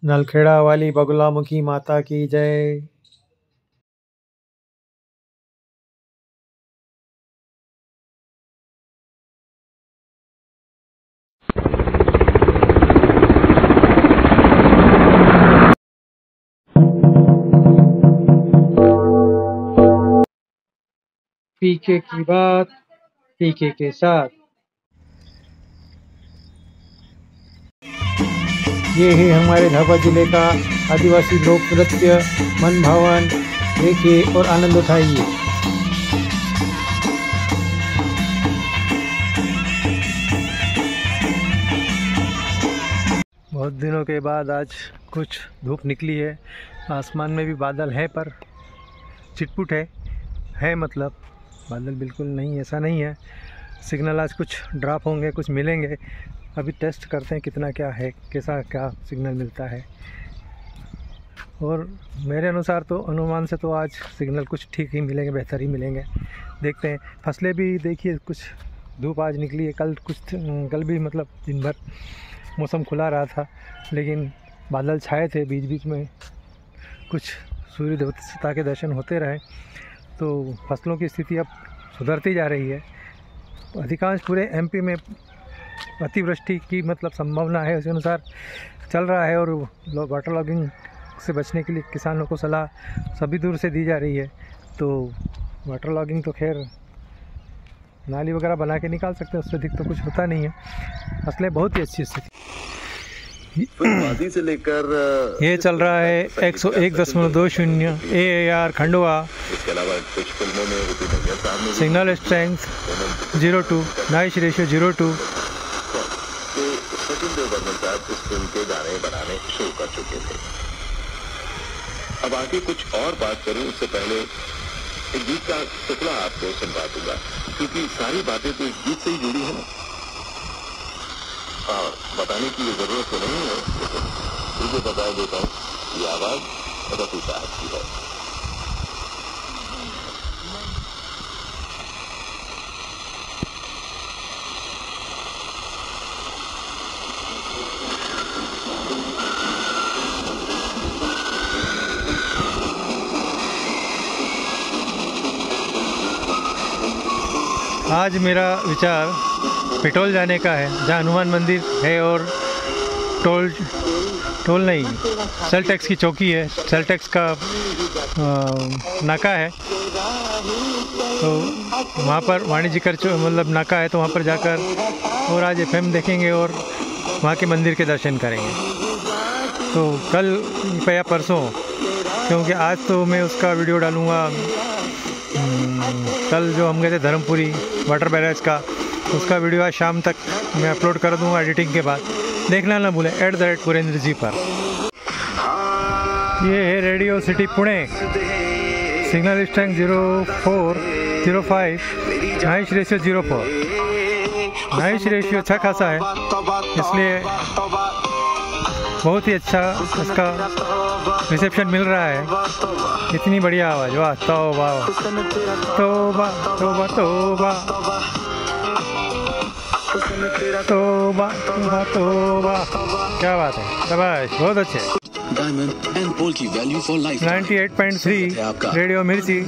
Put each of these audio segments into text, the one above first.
नलखेड़ा वाली बगुलामुखी माता की जय। पीके की बात पीके के साथ। ये है हमारे झाबुआ जिले का आदिवासी लोक नृत्य मन भावन। देखिए और आनंद उठाइए। बहुत दिनों के बाद आज कुछ धूप निकली है। आसमान में भी बादल है पर चिटपुट है मतलब बादल बिल्कुल नहीं, ऐसा नहीं है। सिग्नल आज कुछ ड्रॉप होंगे, कुछ मिलेंगे। अभी टेस्ट करते हैं कितना क्या है, कैसा क्या सिग्नल मिलता है। और मेरे अनुसार तो अनुमान से तो आज सिग्नल कुछ ठीक ही मिलेंगे, बेहतर ही मिलेंगे। देखते हैं। फसलें भी देखिए, कुछ धूप आज निकली है। कल भी मतलब दिन भर मौसम खुला रहा था, लेकिन बादल छाए थे। बीच बीच में कुछ सूर्य देवता के दर्शन होते रहे, तो फसलों की स्थिति अब सुधरती जा रही है। अधिकांश पूरे एमपी में अतिवृष्टि की मतलब संभावना है, उस अनुसार चल रहा है। और वाटर लॉगिंग से बचने के लिए किसानों को सलाह सभी दूर से दी जा रही है। तो वाटर लॉगिंग तो खैर नाली वगैरह बना के निकाल सकते हैं, उससे अधिक तो कुछ होता नहीं है। फसलें बहुत ही अच्छी स्थिति से लेकर ये चल रहा है 101.20 AAR खंडवा। इसके अलावा कुछ फिल्मों में signal strength 02, noise ratio 02। Sachin Dev Burman साहब इस फिल्म के गाने बनाने शुरू कर चुके थे। अब आगे कुछ और बात करूं उससे पहले एक गीत का टुकड़ा आपको सुनवा दूंगा, क्योंकि सारी बातें तो एक गीत से ही जुड़ी है ना। हाँ, बताने की ये जरूरत तो नहीं है, लेकिन मुझे बता देता हूँ ये आवाज रफी साहब की है। आज मेरा विचार पिटोल जाने का है, जहाँ हनुमान मंदिर है और टोल नहीं, सेल टैक्स की चौकी है, सेल टैक्स का नाका है। तो वहाँ पर वाणिज्यकर मतलब नाका है, तो वहाँ पर जाकर और आज FM देखेंगे और वहाँ के मंदिर के दर्शन करेंगे। तो कल या परसों, क्योंकि आज तो मैं उसका वीडियो डालूँगा। कल जो हम गए थे धर्मपुरी वाटर बैरेज का, उसका वीडियो आज शाम तक मैं अपलोड कर दूंगा एडिटिंग के बाद। देखना ना भूलें @पुरेंद्र जी पर। ये है radio city Pune. Signal strength 0405, noise ratio 04। Noise ratio अच्छा खासा है, इसलिए बहुत ही अच्छा इसका रिसेप्शन मिल रहा है। इतनी बढ़िया आवाज़, वाह तौबा तौबा तौबा तौबा तौबा तौबा तौबा। क्या बात है, शाबाश, बहुत अच्छे। डायमंड एंड पोल की वैल्यू फॉर लाइफ 98.3 रेडियो मिर्ची।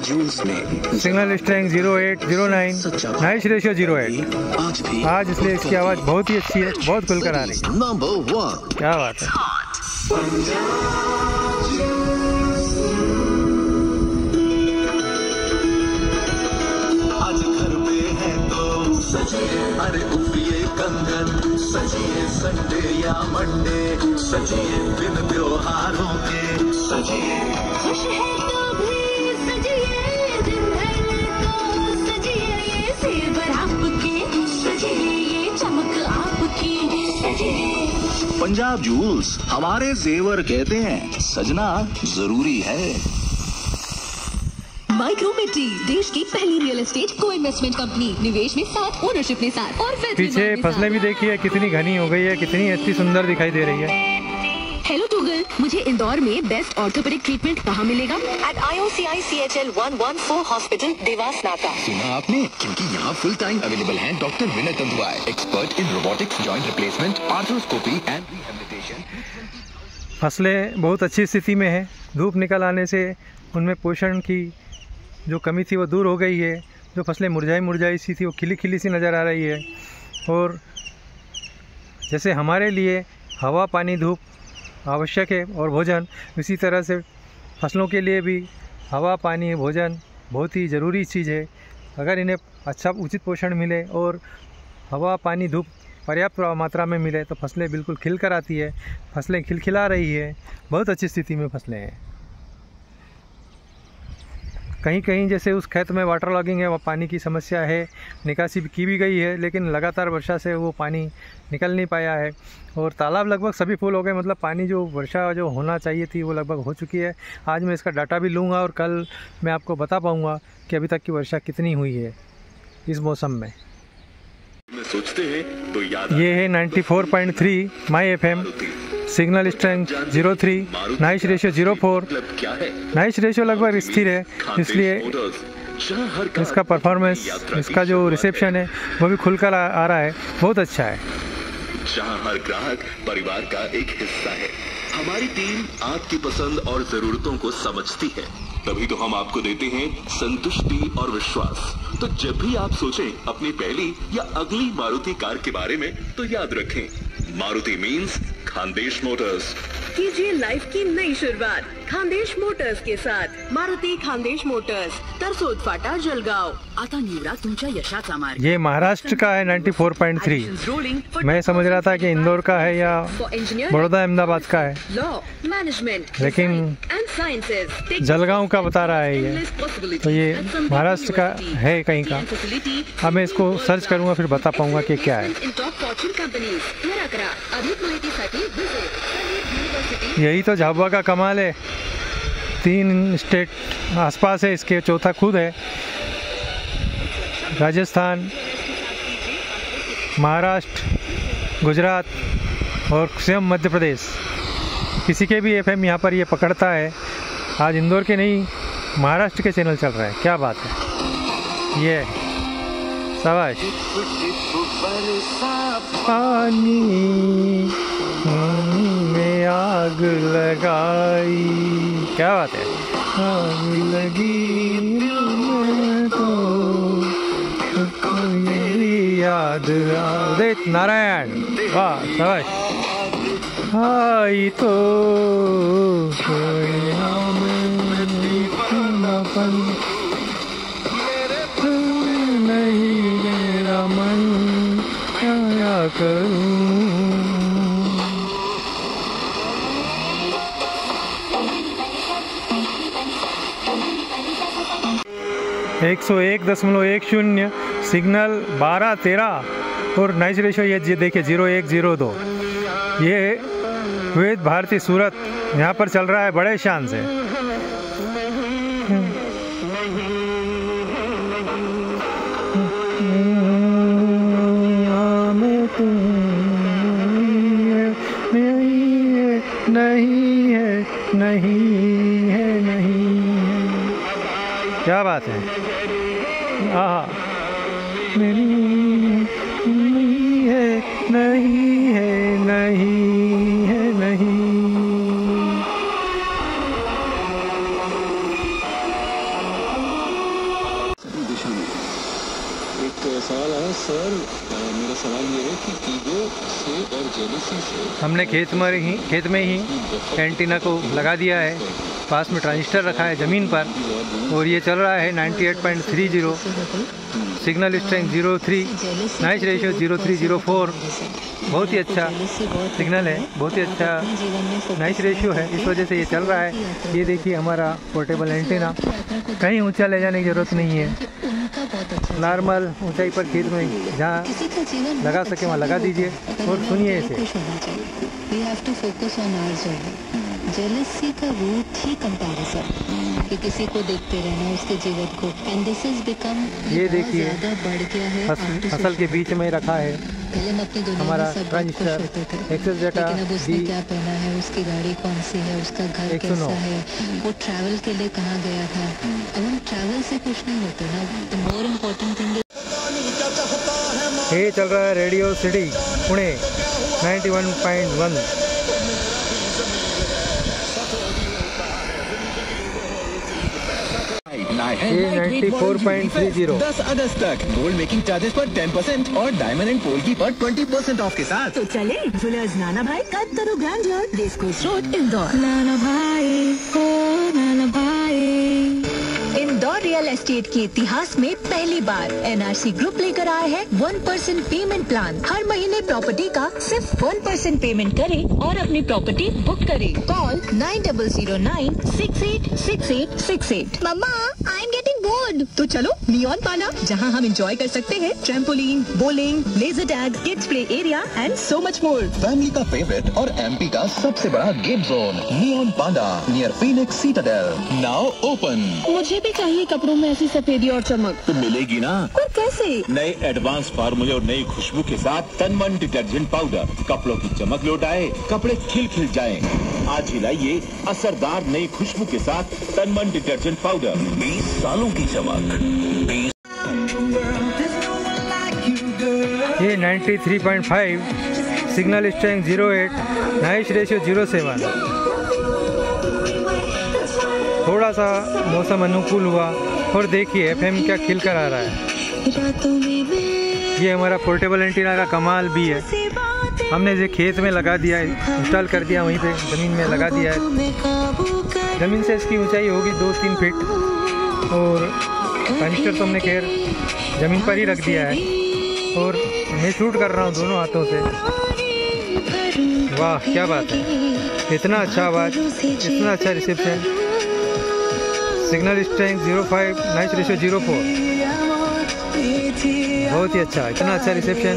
Signal strength 0809, noise ratio 08। आज इसलिए इसकी आवाज़ बहुत ही अच्छी है, बहुत खुलकर आ रही है। नंबर 1। क्या बात है। अरे उफिए कंगन सजिए संडे या मंडे, सजिए बिन त्योहारों के, सजिए खुश है तो भी सजिए, दिन भर तो सजिए, ये जेवर आपके, सजिए ये चमक आपकी, सजिए। पंजाब जूल्स हमारे जेवर कहते हैं, सजना जरूरी है। माइक्रोमेट्री देश की पहली रियल एस्टेट को इन्वेस्टमेंट कंपनी, निवेश में साथ, ओनरशिप में साथ और पीछे फसलें भी देखिए कितनी घनी हो गई है, कितनी अच्छी सुंदर दिखाई दे रही है। हेलो टूगल, मुझे इंदौर में बेस्ट ऑर्थोपेडिक ट्रीटमेंट कहाँ मिलेगा? At IOCI CHL 114 hospital, Dewas Naka. सुना आपने? क्योंकि यहाँ फुल टाइम अवेलेबल हैं doctor Vinay Tanduay, expert in robotics, joint replacement, arthroscopy and rehabilitation. फसलें बहुत अच्छी स्थिति में हैं। धूप निकल आने से उनमें पोषण की जो कमी थी वो दूर हो गई है। जो फसलें मुरझाई सी थी वो खिली खिली सी नज़र आ रही है। और जैसे हमारे लिए हवा, पानी, धूप आवश्यक है और भोजन, इसी तरह से फसलों के लिए भी हवा, पानी, भोजन बहुत ही ज़रूरी चीज़ है। अगर इन्हें अच्छा उचित पोषण मिले और हवा, पानी, धूप पर्याप्त मात्रा में मिले तो फसलें बिल्कुल खिल कर आती है। फसलें खिलखिला रही है, बहुत अच्छी स्थिति में फसलें हैं। कहीं कहीं जैसे उस खेत में वाटर लॉगिंग है, वह पानी की समस्या है, निकासी की भी गई है, लेकिन लगातार वर्षा से वो पानी निकल नहीं पाया है। और तालाब लगभग सभी फुल हो गए, मतलब पानी जो वर्षा जो होना चाहिए थी वो लगभग हो चुकी है। आज मैं इसका डाटा भी लूँगा और कल मैं आपको बता पाऊँगा कि अभी तक की वर्षा कितनी हुई है इस मौसम में। सोचते हैं तो याद ये है 94.3 माई FM, signal strength 03, nice ratio 04। क्या है? नाइस रेशियो लगभग स्थिर है, इसलिए इसका परफॉर्मेंस, इसका जो रिसेप्शन है वो भी खुलकर आ रहा है, बहुत अच्छा है। जहां हर ग्राहक परिवार का एक हिस्सा है। हमारी टीम आपकी पसंद और जरूरतों को समझती है, तभी तो हम आपको देते हैं संतुष्टि और विश्वास। तो जब भी आप सोचें अपनी पहली या अगली मारुति कार के बारे में, तो याद रखें, मारुति मीन्स खानदेश मोटर्स। कीजिए लाइफ की नई शुरुआत खानदेश मोटर्स के साथ। मारुति खानदेश मोटर्स, तरसोद फाटा, जलगांव। आता निवडा तुमच्या यशाचा मार्ग। ये महाराष्ट्र का है 94.3। मैं समझ रहा था कि इंदौर का है या बड़ौदा अहमदाबाद का है, लेकिन जलगांव का बता रहा है ये, तो ये महाराष्ट्र का है कहीं का। अब मैं इसको सर्च करूंगा, फिर बता पाऊंगा कि क्या है। यही तो झाबुआ का कमाल है, 3 स्टेट आसपास है इसके, चौथा खुद है। राजस्थान, महाराष्ट्र, गुजरात और स्वयं मध्य प्रदेश, किसी के भी FM यहाँ पर ये पकड़ता है। आज इंदौर के नहीं, महाराष्ट्र के चैनल चल रहा है, क्या बात है। ये शाबाश। पानी में आग लगाई, क्या बात है। आग लगी तो मेरी याद उदित नारायण, वाह शाबाश। आई तो नहीं मेरा मन, क्या करूं। 101.10 सिग्नल 12-13 और नाइस रेशियो ये देखिए 0102। ये वेद भारती सूरत यहाँ पर चल रहा है बड़े शान से। नहीं है, क्या बात है। हाँ, नहीं है। दिशा में एक सवाल है सर, मेरा सवाल ये है कि ईगो से और जेलसी से हमने खेत में ही एंटीना को लगा दिया है, पास में ट्रांजिस्टर रखा है ज़मीन पर, और ये चल रहा है 98.30, सिग्नल स्ट्रेंथ 03, नाइस रेशियो 0304। बहुत ही अच्छा सिग्नल है, बहुत ही अच्छा नाइस रेशियो है, इस वजह से ये चल रहा है। ये देखिए हमारा पोर्टेबल एंटीना, कहीं ऊंचा ले जाने की ज़रूरत नहीं है, नॉर्मल ऊंचाई पर खेत में जहाँ लगा सके वहाँ लगा दीजिए और सुनिए इसे। जेलसी का रूट ही कंपैरिजन, कि किसी को देखते रहना, उसके जीवन को, एंड दिस इज बिकम, ये देखिए बढ़ गया है। फसल के बीच में रखा है पहले हम अपनी दुनिया हमारा में सब ट्रांजिस्टर, खुश होते थे, एक्सेस डेटा, लेकिन अब उसने क्या पहना है, उसकी गाड़ी कौन सी है, उसका घर कैसा है, वो ट्रैवल के लिए कहाँ गया था। अब हम ट्रैवल से खुश नहीं होते ना, द मोर इम्पोर्टेंट थिंग। ये चल रहा है रेडियो सिटी पुणे 91.1। A94.30 10 अगस्त तक गोल्ड मेकिंग चार्जेस पर 10% और डायमंड एंड पोल्की पर 20% ऑफ के साथ। तो चले ज्वेलर्स नाना भाई कत्तरो ग्रैंडर race course road Indore. Nana Bhai हो नाना भाई। इंदौर रियल एस्टेट के इतिहास में पहली बार NRC ग्रुप लेकर आया है 1% पेमेंट प्लान। हर महीने प्रॉपर्टी का सिर्फ 1% पेमेंट करें और अपनी प्रॉपर्टी बुक करें। कॉल 9009686868। मम्मा आई एम गेटिंग बोर्ड। तो चलो नियॉन पाना, जहां हम एंजॉय कर सकते हैं trampoline, bowling, laser tag, kids play area and so much more. Family का फेवरेट और MP का सबसे बड़ा game zone Neon Panda near Phoenix Citadel now open. मुझे भी चाहिए कपड़ों में ऐसी सफेदी और चमक। तो मिलेगी ना, पर कैसे? नए एडवांस फार्मूले और नई खुशबू के साथ तनमन डिटर्जेंट पाउडर कपड़ों की चमक लौटाए, कपड़े खिल जाएं। आज ही लाइए असरदार नई खुशबू के साथ तनमन डिटर्जेंट पाउडर। 20 सालों की चमक। ये 93.5, सिग्नल स्ट्रेंथ 08, नाइस रेशियो 07। थोड़ा सा मौसम अनुकूल हुआ और देखिए FM क्या खिल कर आ रहा है। ये हमारा पोर्टेबल एंटीना का कमाल भी है। हमने इसे खेत में लगा दिया है, इंस्टॉल कर दिया, वहीं पे ज़मीन में लगा दिया है। ज़मीन से इसकी ऊंचाई होगी 2-3 फीट और ट्रांजिस्टर तो हमने खैर ज़मीन पर ही रख दिया है और मैं शूट कर रहा हूँ दोनों हाथों से। वाह क्या बात है, इतना अच्छा आवाज़, इतना अच्छा reception. Signal strength 05, nice ratio 04, बहुत ही अच्छा, इतना अच्छा रिसेप्शन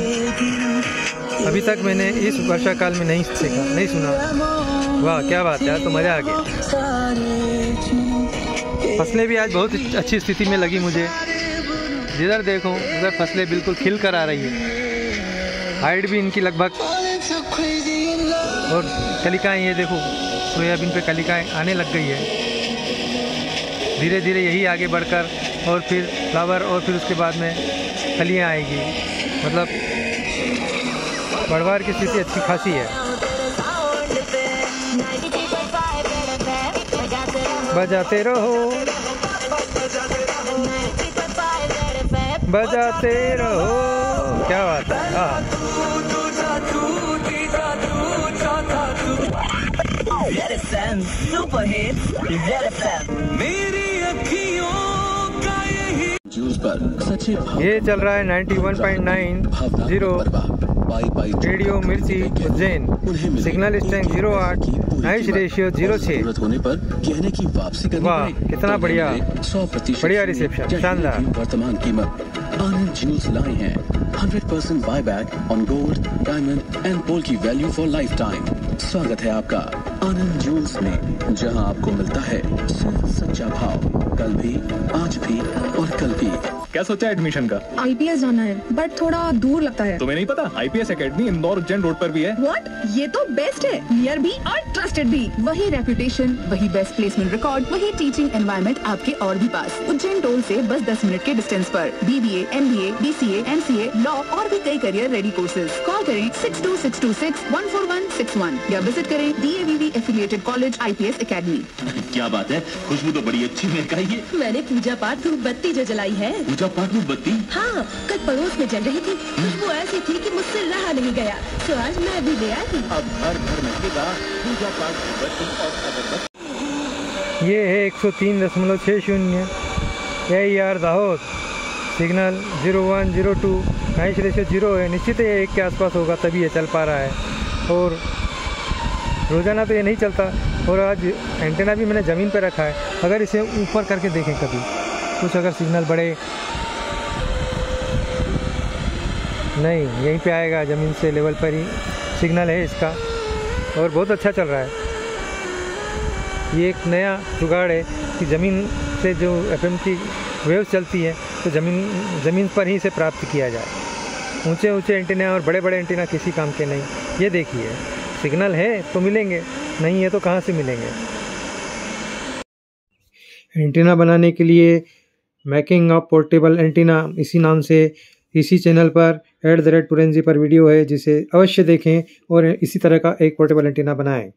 अभी तक मैंने इस वर्षा काल में नहीं सीखा, नहीं सुना। वाह क्या बात है, तो मज़ा आ गया। फसलें भी आज बहुत अच्छी स्थिति में लगी मुझे, जिधर देखो उधर फसलें बिल्कुल खिल कर आ रही है। हाइट भी इनकी लगभग, और कलिकाएँ ये देखो, सोयाबीन पे कलिकाएँ आने लग गई है। धीरे धीरे यही आगे बढ़कर और फिर फ्लावर और फिर उसके बाद में फलियाँ आएगी। मतलब बढ़वार की स्थिति अच्छी खासी है। बजाते रहो बजाते रहो, क्या बात है। ये चल रहा है 91.90 रेडियो मिर्ची Ujjain, signal strength 08, nice ratio 06। होने पर गहने की वापसी करनी वाह कितना बढ़िया, 100% बढ़िया रिसेप्शन, शानदार। वर्तमान कीमत आनंद ज्वेल्स लाई है 100% buyback on gold, diamond and पोल की वैल्यू फॉर लाइफ टाइम। स्वागत है आपका आनंद ज्वेल्स में, जहां आपको मिलता है सिर्फ सच्चा भाव, कल भी, आज भी और कल भी। क्या सोचा एडमिशन का? IPS जाना है, बट थोड़ा दूर लगता है। तुम्हें नहीं पता IPS academy Indore Ujjain road पर भी है। व्हाट? ये तो बेस्ट है, नियर भी और ट्रस्टेड भी। वही रेपुटेशन, वही बेस्ट प्लेसमेंट रिकॉर्ड, वही टीचिंग एनवायरनमेंट आपके और भी पास। उज्जैन टोल से बस 10 मिनट के डिस्टेंस पर। BBA, MBA, BCA, MCA, law और भी कई करियर रेडी कोर्सेज। कॉल करें 6262614161 या विजिट करें DAVV affiliated college IPS academy. क्या बात है, खुशबू तो बड़ी अच्छी महकाई है। मैंने पूजा पाठ धूप बत्ती जो जलाई है। पूजा पाठ में बत्ती? हाँ, कल पड़ोस में जल रही थी, खुशबू ऐसी थी कि मुझसे रहा नहीं गया, तो आज मैं भी ले आई। अब घर घर महकेगा पूजा पाठ की बत्ती और अगरबत्ती। ये है 103.60 AIR Dahod, signal 0102, nice ratio 0 है। निश्चित है 1 के आसपास होगा, तभी ये चल पा रहा है। और रोज़ाना तो ये नहीं चलता, और आज एंटेना भी मैंने ज़मीन पर रखा है। अगर इसे ऊपर करके देखें कभी, कुछ अगर सिग्नल बढ़े, नहीं यहीं पे आएगा, ज़मीन से लेवल पर ही सिग्नल है इसका, और बहुत अच्छा चल रहा है। ये एक नया जुगाड़ है कि ज़मीन से जो FM की वेव्स चलती है तो ज़मीन पर ही से प्राप्त किया जाए। ऊंचे ऊंचे एंटीना और बड़े बड़े एंटीना किसी काम के नहीं। ये देखिए, सिग्नल है तो मिलेंगे, नहीं है तो कहाँ से मिलेंगे। एंटीना बनाने के लिए मेकिंग ऑफ पोर्टेबल एंटीना, इसी नाम से इसी चैनल पर @purenji पर वीडियो है, जिसे अवश्य देखें और इसी तरह का एक पोर्टेबल एंटीना बनाएं।